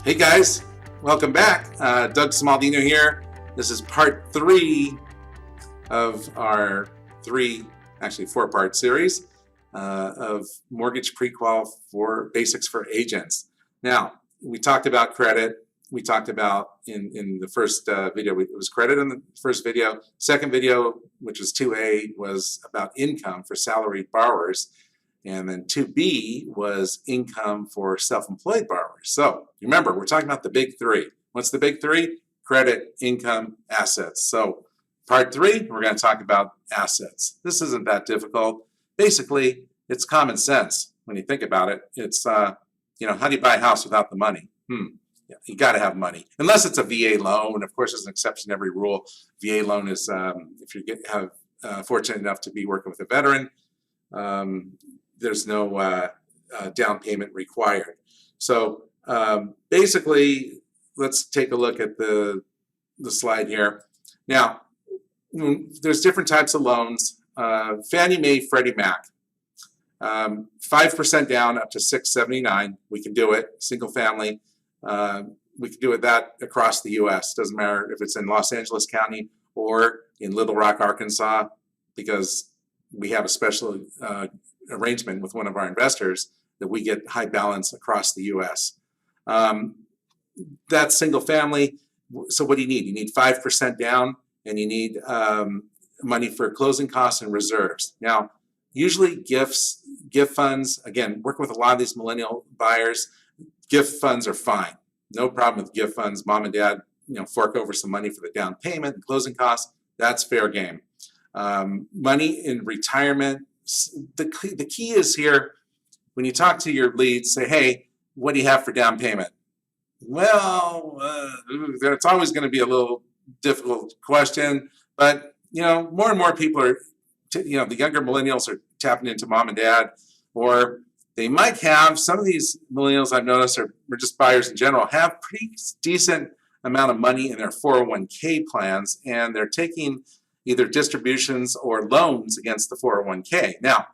Hey guys, welcome back. Doug Smaldino here. This is part 3 of our four-part series of mortgage prequal for basics for agents. Now, we talked about credit. We talked about in the first video, it was credit in the first video. Second video, which was 2A, was about income for salaried borrowers. And then 2B was income for self-employed borrowers. So remember, we're talking about the big 3. What's the big 3? Credit, income, assets. So part 3, we're going to talk about assets. This isn't that difficult. Basically, it's common sense when you think about it. It's, how do you buy a house without the money? Yeah, you got to have money. Unless it's a VA loan. Of course, there's an exception to every rule. VA loan is, if you fortunate enough to be working with a veteran, there's no down payment required. So basically, let's take a look at the slide here. Now, there's different types of loans. Fannie Mae, Freddie Mac, 5% down up to $679. We can do it. Single family. We can do it that across the U.S. Doesn't matter if it's in Los Angeles County or in Little Rock, Arkansas, because we have a special arrangement with one of our investors that we get high balance across the U.S. That's single family. So what do you need? You need 5% down, and you need money for closing costs and reserves. Now, usually gift funds, again, working with a lot of these millennial buyers, gift funds are fine. No problem with gift funds. Mom and dad, fork over some money for the down payment and closing costs. That's fair game. Money in retirement. The key is here, when you talk to your leads, say, hey, what do you have for down payment? Well, it's always going to be a little difficult question, but more and more people are, the younger millennials are tapping into mom and dad, or they might have, some of these millennials I've noticed are just buyers in general, have pretty decent amount of money in their 401k plans, and they're taking either distributions or loans against the 401k. Now,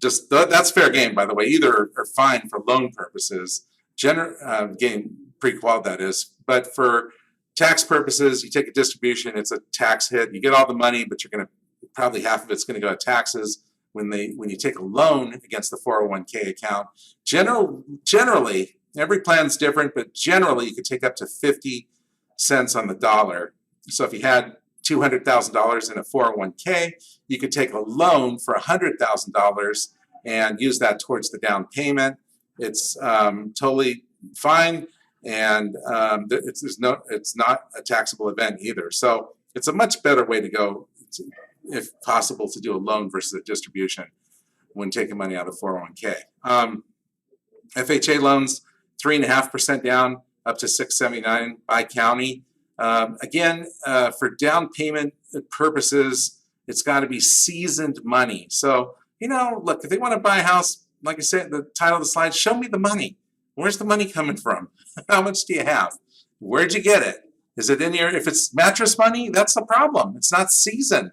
just that's fair game, by the way. Either are fine for loan purposes, game pre-qual that is, but for tax purposes, you take a distribution, it's a tax hit. You get all the money, but you're going to, probably half of it's going to go to taxes. When you take a loan against the 401k account, generally, every plan's different, but generally you could take up to 50 cents on the dollar. So if you had $200,000 in a 401k, you could take a loan for $100,000 and use that towards the down payment. It's totally fine, and it's not a taxable event either. So it's a much better way to go, if possible, to do a loan versus a distribution when taking money out of 401k. FHA loans, 3.5% down up to $679 by county. Again, for down payment purposes, it's got to be seasoned money. So, look, if they want to buy a house, like I said, the title of the slide, show me the money. Where's the money coming from? How much do you have? Where'd you get it? Is it in your, if it's mattress money, that's the problem. It's not seasoned.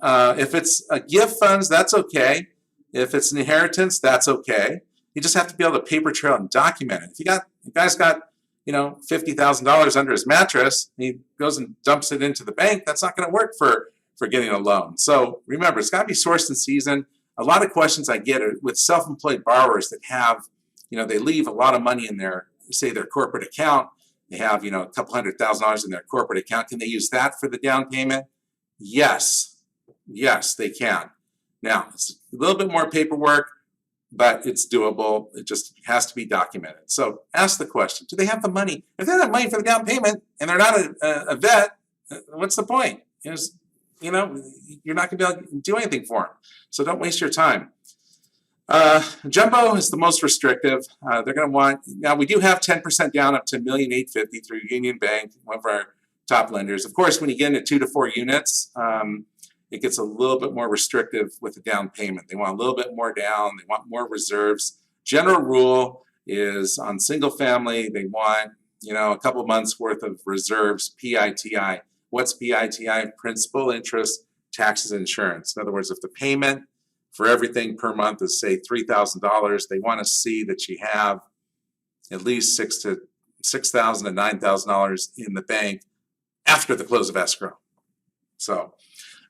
If it's a gift funds, that's okay. If it's an inheritance, that's okay. You just have to be able to paper trail and document it. If the guy's got, $50,000 under his mattress, and he goes and dumps it into the bank, that's not going to work for getting a loan. So remember, it's got to be sourced and seasoned. A lot of questions I get are with self-employed borrowers that have, they leave a lot of money in their corporate account. They have, a couple $100,000 in their corporate account. Can they use that for the down payment? Yes, they can. Now, it's a little bit more paperwork, but it's doable. It just has to be documented. So ask the question, do they have the money? If they don't have money for the down payment and they're not a vet, what's the point? You're not going to be able to do anything for them. So don't waste your time. Jumbo is the most restrictive. They're going to want, now we do have 10% down up to $1,850,000 through Union Bank, one of our top lenders. Of course, when you get into 2 to 4 units, it gets a little bit more restrictive with the down payment. They want a little bit more down. They want more reserves. General rule is on single family, they want, a couple months worth of reserves, PITI. What's PITI? Principal, interest, taxes, insurance. In other words, if the payment for everything per month is, say, $3,000, they want to see that you have at least $6,000 to $9,000 in the bank after the close of escrow. So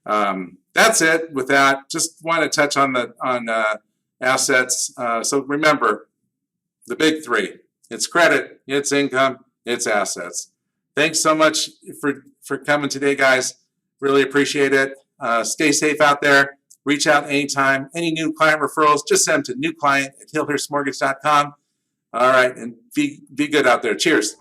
that's it. With that, just want to touch on assets. So remember the big three: it's credit, it's income, it's assets. Thanks so much for coming today, guys. Really appreciate it. Stay safe out there. Reach out anytime. Any new client referrals, just send them to newclient@hillhurstmortgage.com. All right, and be good out there. Cheers.